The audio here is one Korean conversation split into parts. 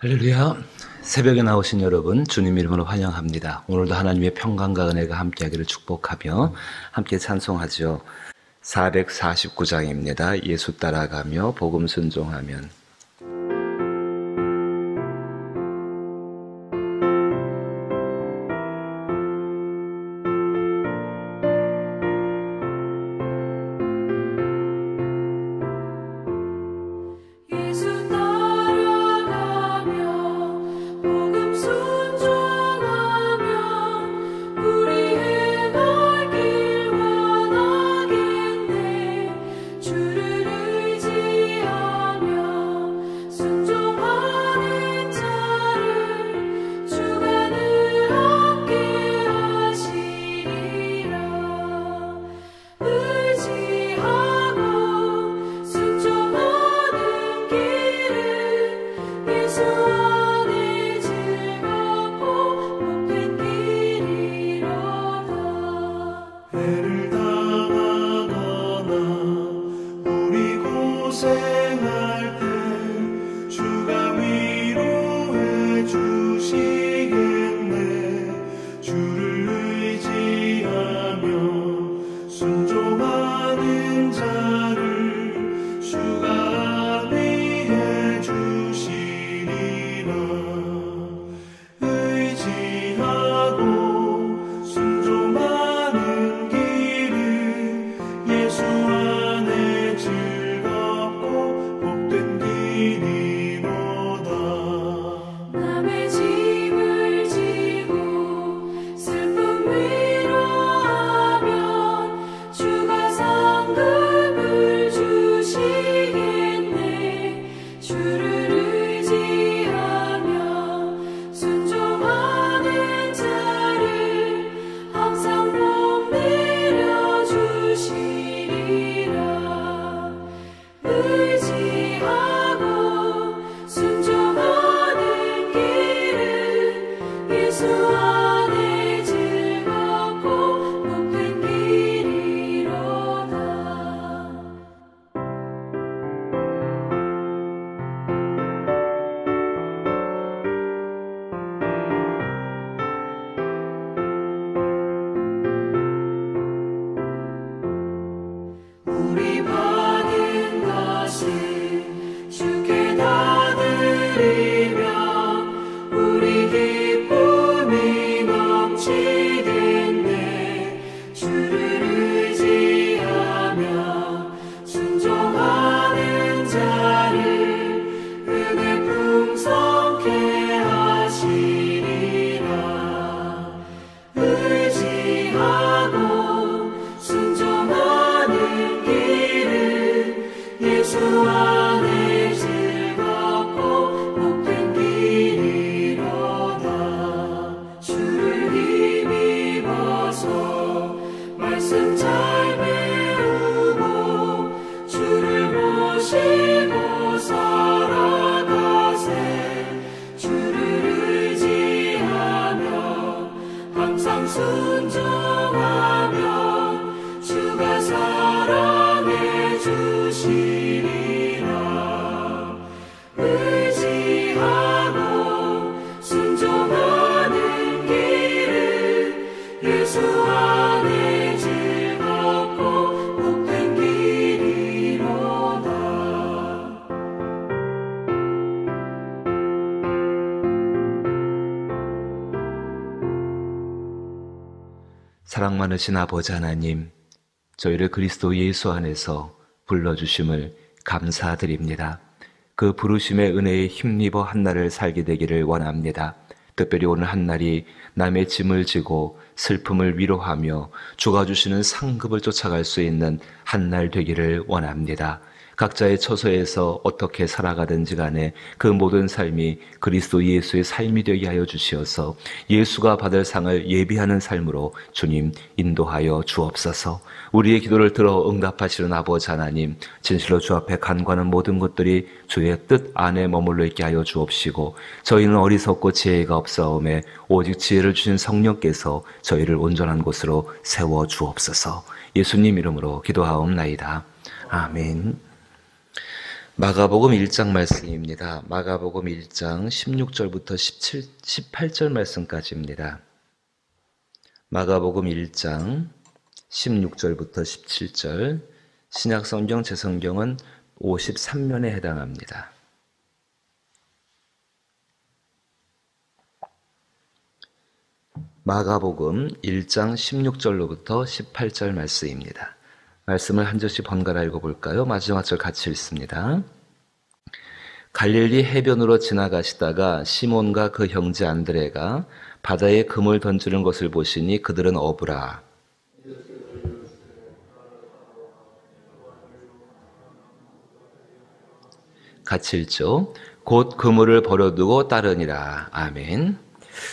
할렐루야. 새벽에 나오신 여러분 주님 이름으로 환영합니다. 오늘도 하나님의 평강과 은혜가 함께하기를 축복하며 함께 찬송하죠. 449장입니다. 예수 따라가며 복음 순종하면. 사랑 많으신 아버지 하나님, 저희를 그리스도 예수 안에서 불러주심을 감사드립니다. 그 부르심의 은혜에 힘입어 한날을 살게 되기를 원합니다. 특별히 오늘 한날이 남의 짐을 지고 슬픔을 위로하며 주가 주시는 상급을 쫓아갈 수 있는 한날 되기를 원합니다. 각자의 처소에서 어떻게 살아가든지 간에 그 모든 삶이 그리스도 예수의 삶이 되게 하여 주시어서 예수가 받을 상을 예비하는 삶으로 주님 인도하여 주옵소서. 우리의 기도를 들어 응답하시는 아버지 하나님, 진실로 주 앞에 간구하는 모든 것들이 주의 뜻 안에 머물러 있게 하여 주옵시고, 저희는 어리석고 지혜가 없사오매 오직 지혜를 주신 성령께서 저희를 온전한 곳으로 세워 주옵소서. 예수님 이름으로 기도하옵나이다. 아멘. 마가복음 1장 말씀입니다. 마가복음 1장 16절부터 18절 말씀까지입니다. 마가복음 1장 16절부터 17절, 신약성경 제 성경은 53면에 해당합니다. 마가복음 1장 16절로부터 18절 말씀입니다. 말씀을 한 절씩 번갈아 읽어볼까요? 마지막 절 같이 읽습니다. 갈릴리 해변으로 지나가시다가 시몬과 그 형제 안드레가 바다에 금을 던지는 것을 보시니 그들은 어부라. 같이 읽죠. 곧 그물을 버려두고 따르니라. 아멘.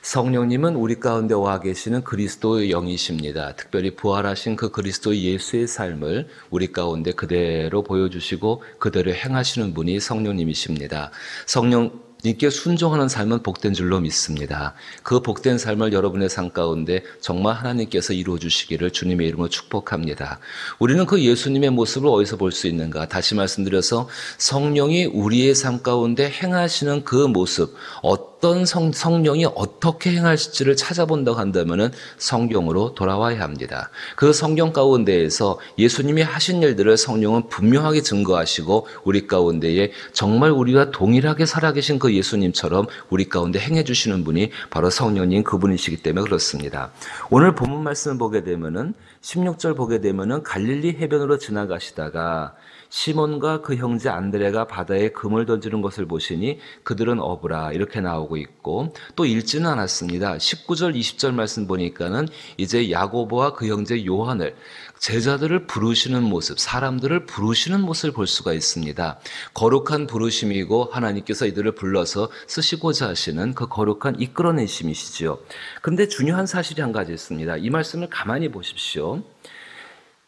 성령님은 우리 가운데 와 계시는 그리스도의 영이십니다. 특별히 부활하신 그 그리스도 예수의 삶을 우리 가운데 그대로 보여주시고 그대로 행하시는 분이 성령님이십니다. 성령님께 순종하는 삶은 복된 줄로 믿습니다. 그 복된 삶을 여러분의 삶 가운데 정말 하나님께서 이루어 주시기를 주님의 이름으로 축복합니다. 우리는 그 예수님의 모습을 어디서 볼 수 있는가? 다시 말씀드려서 성령이 우리의 삶 가운데 행하시는 그 모습, 어떤 성령이 어떻게 행하실지를 찾아본다고 한다면 성경으로 돌아와야 합니다. 그 성경 가운데에서 예수님이 하신 일들을 성령은 분명하게 증거하시고 우리 가운데에 정말 우리와 동일하게 살아계신 그 예수님처럼 우리 가운데 행해 주시는 분이 바로 성령님 그분이시기 때문에 그렇습니다. 오늘 본문 말씀을 보게 되면은 16절 보게 되면은 갈릴리 해변으로 지나가시다가 시몬과 그 형제 안드레가 바다에 금을 던지는 것을 보시니 그들은 어부라 이렇게 나오고 있고 또 읽지는 않았습니다. 19절 20절 말씀 보니까는 이제 야고보와 그 형제 요한을 제자들을 부르시는 모습, 사람들을 부르시는 모습을 볼 수가 있습니다. 거룩한 부르심이고 하나님께서 이들을 불러서 쓰시고자 하시는 그 거룩한 이끌어내심이시지요. 근데 중요한 사실이 한 가지 있습니다. 이 말씀을 가만히 보십시오.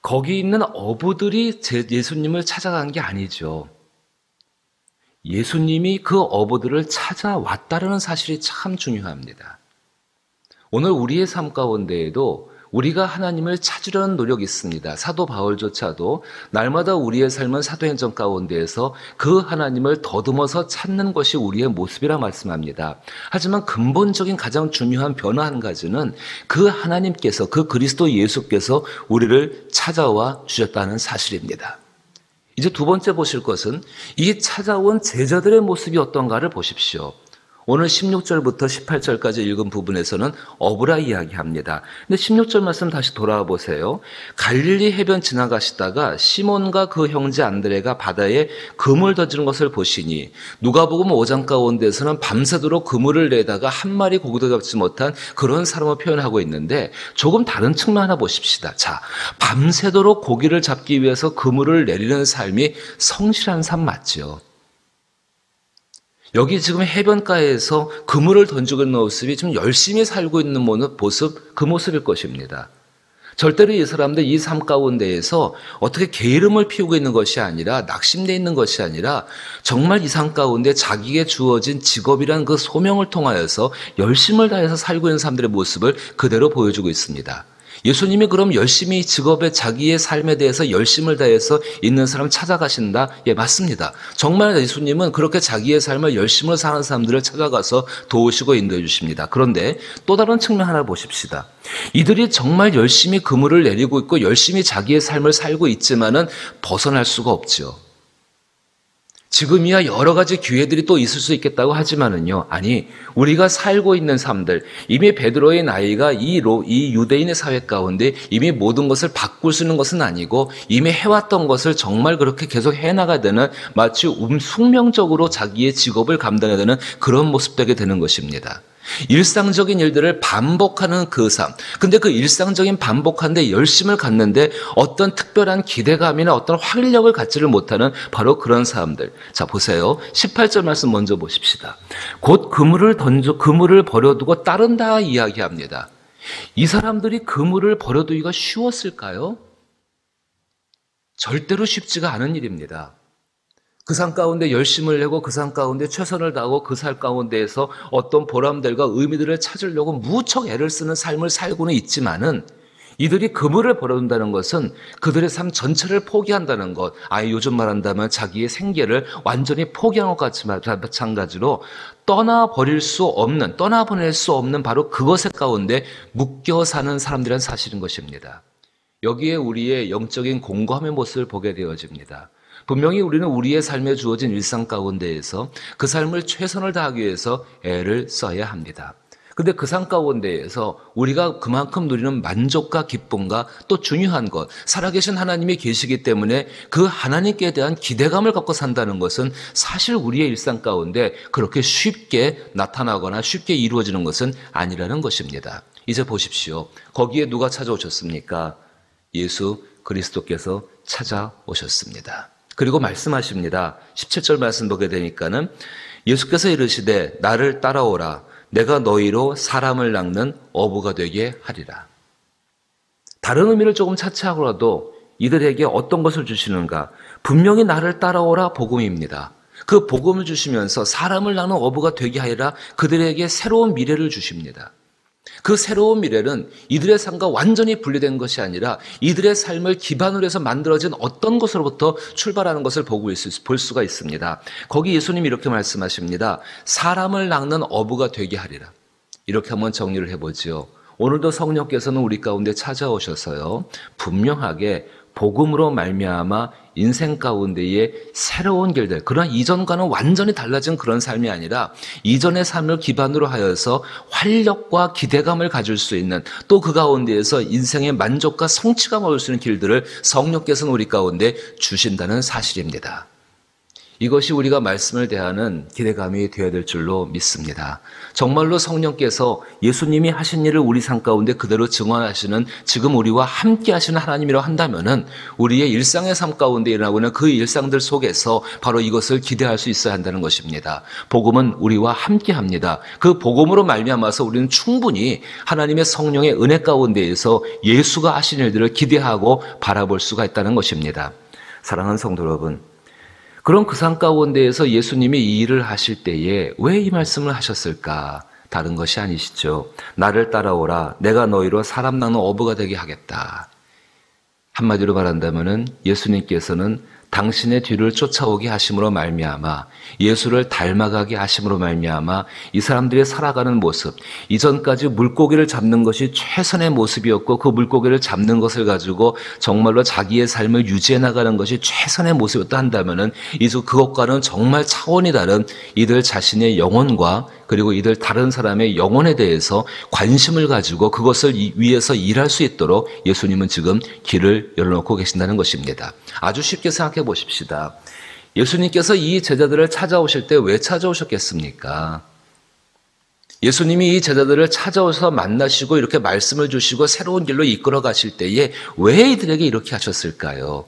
거기 있는 어부들이 예수님을 찾아간 게 아니죠. 예수님이 그 어부들을 찾아왔다는 사실이 참 중요합니다. 오늘 우리의 삶 가운데에도 우리가 하나님을 찾으려는 노력이 있습니다. 사도 바울조차도 날마다 우리의 삶은 사도행전 가운데에서 그 하나님을 더듬어서 찾는 것이 우리의 모습이라 말씀합니다. 하지만 근본적인 가장 중요한 변화 한 가지는 그 하나님께서, 그 그리스도 예수께서 우리를 찾아와 주셨다는 사실입니다. 이제 두 번째 보실 것은 이 찾아온 제자들의 모습이 어떤가를 보십시오. 오늘 16절부터 18절까지 읽은 부분에서는 어부라 이야기합니다. 근데 16절 말씀 다시 돌아와 보세요. 갈릴리 해변 지나가시다가 시몬과 그 형제 안드레가 바다에 그물 던지는 것을 보시니 누가복음 5장 가운데서는 밤새도록 그물을 내다가 한 마리 고기도 잡지 못한 그런 사람을 표현하고 있는데 조금 다른 측면 하나 보십시다. 자, 밤새도록 고기를 잡기 위해서 그물을 내리는 삶이 성실한 삶 맞죠? 여기 지금 해변가에서 그물을 던지고 있는 모습이 지금 열심히 살고 있는 모습, 그 모습일 것입니다. 절대로 이 사람들 이 삶 가운데에서 어떻게 게으름을 피우고 있는 것이 아니라 낙심되어 있는 것이 아니라 정말 이 삶 가운데 자기에게 주어진 직업이란 그 소명을 통하여서 열심을 다해서 살고 있는 사람들의 모습을 그대로 보여주고 있습니다. 예수님이 그럼 열심히 직업에 자기의 삶에 대해서 열심을 다해서 있는 사람 찾아가신다? 예, 맞습니다. 정말 예수님은 그렇게 자기의 삶을 열심을 사는 사람들을 찾아가서 도우시고 인도해 주십니다. 그런데 또 다른 측면 하나 보십시다. 이들이 정말 열심히 그물을 내리고 있고 열심히 자기의 삶을 살고 있지만은 벗어날 수가 없죠. 지금이야 여러 가지 기회들이 또 있을 수 있겠다고 하지만은요. 아니, 우리가 살고 있는 삶들, 이미 베드로의 나이가 이 유대인의 사회 가운데 이미 모든 것을 바꿀 수 있는 것은 아니고 이미 해왔던 것을 정말 그렇게 계속 해나가야 되는 마치 숙명적으로 자기의 직업을 감당해야 되는 그런 모습 되게 되는 것입니다. 일상적인 일들을 반복하는 그 삶. 근데 그 일상적인 반복하는데 열심을 갖는데 어떤 특별한 기대감이나 어떤 활력을 갖지를 못하는 바로 그런 사람들. 자, 보세요. 18절 말씀 먼저 보십시다. 곧 그물을 버려두고 따른다 이야기합니다. 이 사람들이 그물을 버려두기가 쉬웠을까요? 절대로 쉽지가 않은 일입니다. 그 삶 가운데 열심을 내고 그 삶 가운데 최선을 다하고 그 삶 가운데에서 어떤 보람들과 의미들을 찾으려고 무척 애를 쓰는 삶을 살고는 있지만은 이들이 그물을 벌어둔다는 것은 그들의 삶 전체를 포기한다는 것, 요즘 말한다면 자기의 생계를 완전히 포기한 것 같이 마찬가지로 떠나보낼 수 없는 바로 그것의 가운데 묶여 사는 사람들이란 사실인 것입니다. 여기에 우리의 영적인 공고함의 모습을 보게 되어집니다. 분명히 우리는 우리의 삶에 주어진 일상 가운데에서 그 삶을 최선을 다하기 위해서 애를 써야 합니다. 근데 그 삶 가운데에서 우리가 그만큼 누리는 만족과 기쁨과 또 중요한 것, 살아계신 하나님이 계시기 때문에 그 하나님께 대한 기대감을 갖고 산다는 것은 사실 우리의 일상 가운데 그렇게 쉽게 나타나거나 쉽게 이루어지는 것은 아니라는 것입니다. 이제 보십시오. 거기에 누가 찾아오셨습니까? 예수 그리스도께서 찾아오셨습니다. 그리고 말씀하십니다. 17절 말씀 보게 되니까는 예수께서 이르시되 나를 따라오라. 내가 너희로 사람을 낚는 어부가 되게 하리라. 다른 의미를 조금 차치하고라도 이들에게 어떤 것을 주시는가? 분명히 나를 따라오라 복음입니다. 그 복음을 주시면서 사람을 낚는 어부가 되게 하리라 그들에게 새로운 미래를 주십니다. 그 새로운 미래는 이들의 삶과 완전히 분리된 것이 아니라 이들의 삶을 기반으로 해서 만들어진 어떤 것으로부터 출발하는 것을 볼 수가 있습니다. 거기 예수님이 이렇게 말씀하십니다. 사람을 낚는 어부가 되게 하리라. 이렇게 한번 정리를 해보지요. 오늘도 성령께서는 우리 가운데 찾아오셔서요. 분명하게 복음으로 말미암아 인생 가운데의 새로운 길들, 그러나 이전과는 완전히 달라진 그런 삶이 아니라 이전의 삶을 기반으로 하여서 활력과 기대감을 가질 수 있는 또 그 가운데에서 인생의 만족과 성취감을 얻을 수 있는 길들을 성령께서는 우리 가운데 주신다는 사실입니다. 이것이 우리가 말씀을 대하는 기대감이 되어야 될 줄로 믿습니다. 정말로 성령께서 예수님이 하신 일을 우리 삶 가운데 그대로 증언하시는 지금 우리와 함께 하시는 하나님이라고 한다면은 우리의 일상의 삶 가운데 일어나고 있는 그 일상들 속에서 바로 이것을 기대할 수 있어야 한다는 것입니다. 복음은 우리와 함께 합니다. 그 복음으로 말미암아서 우리는 충분히 하나님의 성령의 은혜 가운데에서 예수가 하신 일들을 기대하고 바라볼 수가 있다는 것입니다. 사랑하는 성도 여러분, 그런 그 삶 가운데에서 예수님이 이 일을 하실 때에 왜 이 말씀을 하셨을까? 다른 것이 아니시죠. 나를 따라오라. 내가 너희로 사람 낚는 어부가 되게 하겠다. 한마디로 말한다면은 예수님께서는 당신의 뒤를 쫓아오게 하심으로 말미암아 예수를 닮아가게 하심으로 말미암아 이 사람들이 살아가는 모습, 이전까지 물고기를 잡는 것이 최선의 모습이었고 그 물고기를 잡는 것을 가지고 정말로 자기의 삶을 유지해 나가는 것이 최선의 모습이었다 한다면은 이제 그것과는 정말 차원이 다른 이들 자신의 영혼과 그리고 이들 다른 사람의 영혼에 대해서 관심을 가지고 그것을 위해서 일할 수 있도록 예수님은 지금 길을 열어놓고 계신다는 것입니다. 아주 쉽게 생각해 보십시다. 예수님께서 이 제자들을 찾아오실 때 왜 찾아오셨겠습니까? 예수님이 이 제자들을 찾아오셔서 만나시고 이렇게 말씀을 주시고 새로운 길로 이끌어 가실 때에 왜 이들에게 이렇게 하셨을까요?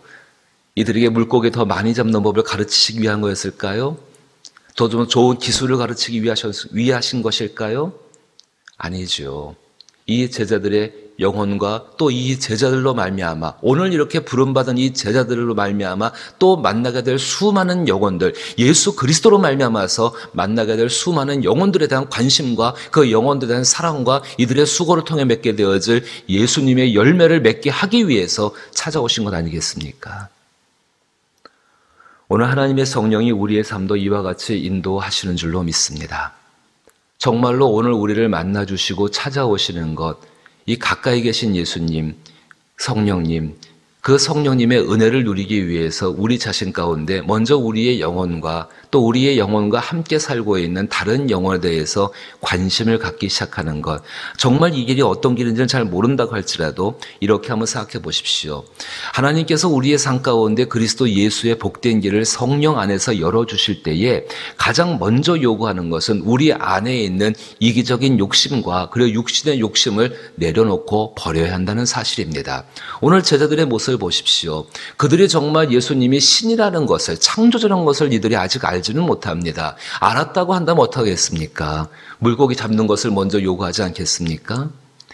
이들에게 물고기 더 많이 잡는 법을 가르치시기 위한 거였을까요? 더 좀 좋은 기술을 가르치기 위하신 것일까요? 아니죠. 이 제자들의 영혼과 또 이 제자들로 말미암아 오늘 이렇게 부름받은 이 제자들로 말미암아 또 만나게 될 수많은 영혼들, 예수 그리스도로 말미암아서 만나게 될 수많은 영혼들에 대한 관심과 그 영혼들에 대한 사랑과 이들의 수고를 통해 맺게 되어질 예수님의 열매를 맺게 하기 위해서 찾아오신 것 아니겠습니까? 오늘 하나님의 성령이 우리의 삶도 이와 같이 인도하시는 줄로 믿습니다. 정말로 오늘 우리를 만나주시고 찾아오시는 것, 이 가까이 계신 예수님, 성령님, 그 성령님의 은혜를 누리기 위해서 우리 자신 가운데 먼저 우리의 영혼과 또 우리의 영혼과 함께 살고 있는 다른 영혼에 대해서 관심을 갖기 시작하는 것. 정말 이 길이 어떤 길인지는 잘 모른다고 할지라도 이렇게 한번 생각해 보십시오. 하나님께서 우리의 삶 가운데 그리스도 예수의 복된 길을 성령 안에서 열어주실 때에 가장 먼저 요구하는 것은 우리 안에 있는 이기적인 욕심과 그리고 육신의 욕심을 내려놓고 버려야 한다는 사실입니다. 오늘 제자들의 모습을 보십시오. 그들이 정말 예수님이 신이라는 것을, 창조자라는 것을 이들이 아직 알지는 못합니다. 알았다고 한다면 어떡하겠습니까? 물고기 잡는 것을 먼저 요구하지 않겠습니까?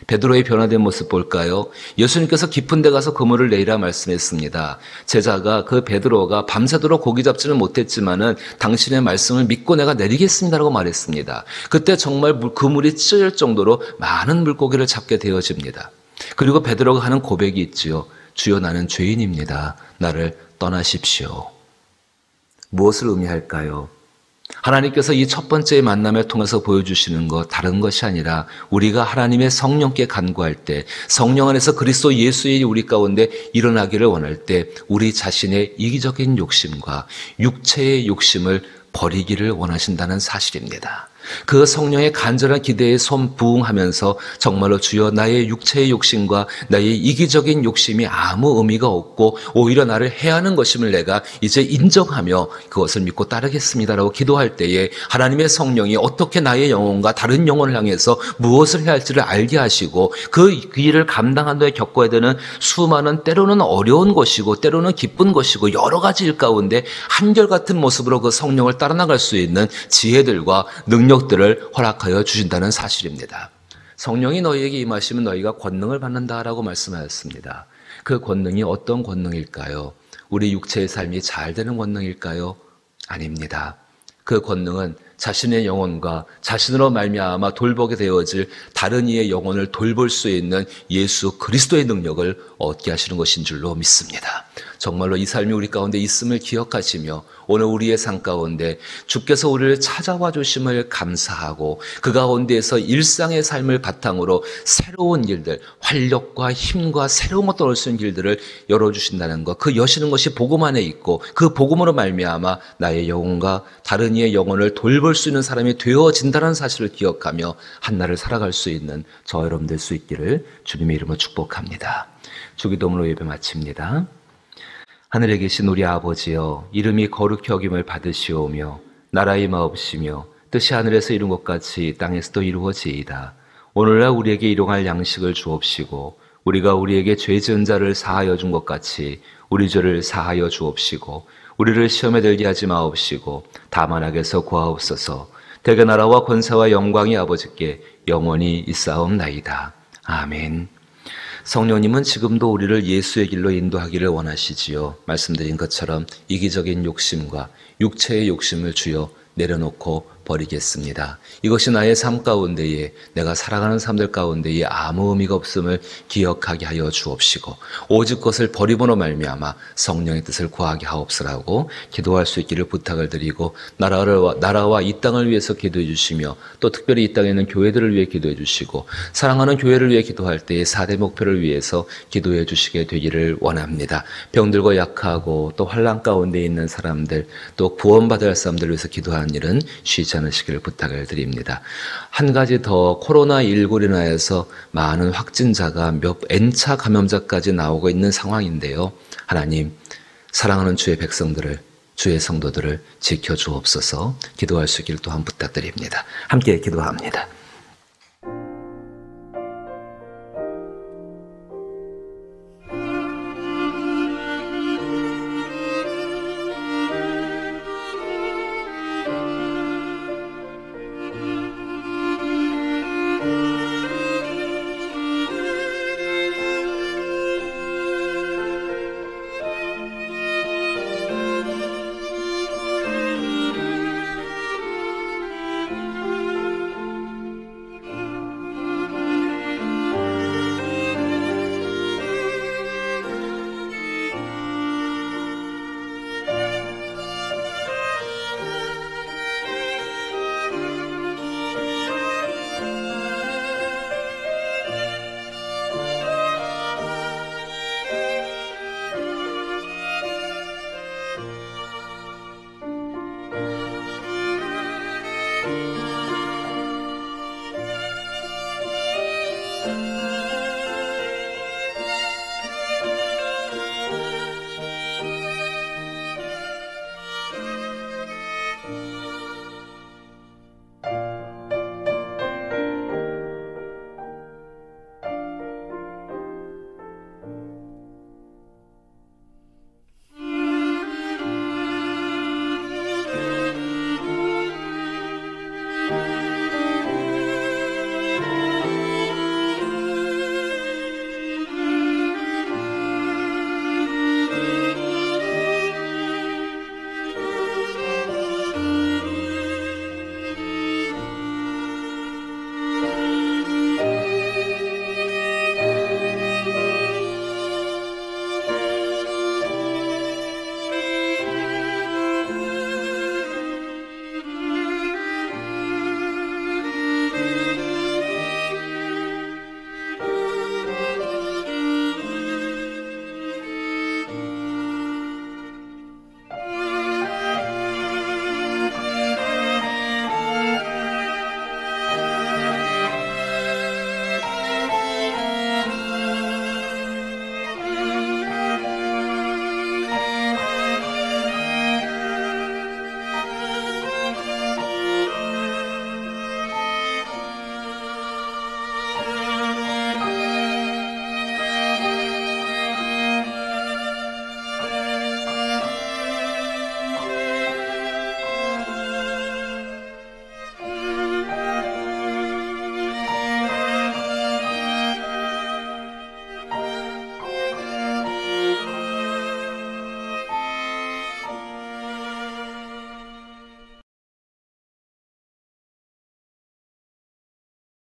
베드로의 변화된 모습 볼까요? 예수님께서 깊은 데 가서 그물을 내리라 말씀했습니다. 제자가 그 베드로가 밤새도록 고기 잡지는 못했지만은 당신의 말씀을 믿고 내가 내리겠습니다라고 말했습니다. 그때 정말 그물이 찢어질 정도로 많은 물고기를 잡게 되어집니다. 그리고 베드로가 하는 고백이 있지요. 주여 나는 죄인입니다. 나를 떠나십시오. 무엇을 의미할까요? 하나님께서 이 첫 번째 만남을 통해서 보여주시는 것 다른 것이 아니라 우리가 하나님의 성령께 간구할 때 성령 안에서 그리스도 예수의 우리 가운데 일어나기를 원할 때 우리 자신의 이기적인 욕심과 육체의 욕심을 버리기를 원하신다는 사실입니다. 그 성령의 간절한 기대에 손부응하면서 정말로 주여 나의 육체의 욕심과 나의 이기적인 욕심이 아무 의미가 없고 오히려 나를 해하는 것임을 내가 이제 인정하며 그것을 믿고 따르겠습니다라고 기도할 때에 하나님의 성령이 어떻게 나의 영혼과 다른 영혼을 향해서 무엇을 해야 할지를 알게 하시고 그 일을 감당한 후에 겪어야 되는 수많은 때로는 어려운 것이고 때로는 기쁜 것이고 여러 가지 일 가운데 한결같은 모습으로 그 성령을 따라 나갈 수 있는 지혜들과 능력들을 허락하여 주신다는 사실입니다. 성령이 너희에게 임하시면 너희가 권능을 받는다라고 말씀하였습니다. 그 권능이 어떤 권능일까요? 우리 육체의 삶이 잘 되는 권능일까요? 아닙니다. 그 권능은 자신의 영혼과 자신으로 말미암아 돌보게 되어질 다른 이의 영혼을 돌볼 수 있는 예수 그리스도의 능력을 얻게 하시는 것인 줄로 믿습니다. 정말로 이 삶이 우리 가운데 있음을 기억하시며 오늘 우리의 삶 가운데 주께서 우리를 찾아와 주심을 감사하고 그 가운데에서 일상의 삶을 바탕으로 새로운 일들, 활력과 힘과 새로운 것도 얻을 수 있는 길들을 열어주신다는 것, 그 여시는 것이 복음 안에 있고 그 복음으로 말미암아 나의 영혼과 다른 이의 영혼을 돌볼 수 있는 사람이 되어진다는 사실을 기억하며 한날을 살아갈 수 있는 저 여러분 될 수 있기를 주님의 이름으로 축복합니다. 주기도문으로 예배 마칩니다. 하늘에 계신 우리 아버지여, 이름이 거룩히 여김을 받으시오며 나라의 마옵시며 뜻이 하늘에서 이룬 것 같이 땅에서도 이루어지이다. 오늘날 우리에게 일용할 양식을 주옵시고 우리가 우리에게 죄 지은 자를 사하여 준 것 같이 우리 죄를 사하여 주옵시고 우리를 시험에 들게 하지 마옵시고 다만 악에서 구하옵소서. 대개 나라와 권세와 영광이 아버지께 영원히 있사옵나이다. 아멘. 성령님은 지금도 우리를 예수의 길로 인도하기를 원하시지요. 말씀드린 것처럼 이기적인 욕심과 육체의 욕심을 주여 내려놓고 버리겠습니다. 이것이 나의 삶 가운데에 내가 살아가는 삶들 가운데에 아무 의미가 없음을 기억하게 하여 주옵시고 오직 그것을 버림으로 말미암아 성령의 뜻을 구하게 하옵소라고 기도할 수 있기를 부탁을 드리고 나라와 이 땅을 위해서 기도해 주시며 또 특별히 이 땅에 있는 교회들을 위해 기도해 주시고 사랑하는 교회를 위해 기도할 때에 4대 목표를 위해서 기도해 주시게 되기를 원합니다. 병들고 약하고 또 환난 가운데 있는 사람들 또 구원받아야 할 사람들을 위해서 기도하는 일은 쉬지 않으시기를 부탁을 드립니다. 한 가지 더 코로나19로 인하여서 많은 확진자가 몇 N차 감염자까지 나오고 있는 상황인데요. 하나님, 사랑하는 주의 백성들을 주의 성도들을 지켜주옵소서. 기도할 수 있기를 또한 부탁드립니다. 함께 기도합니다.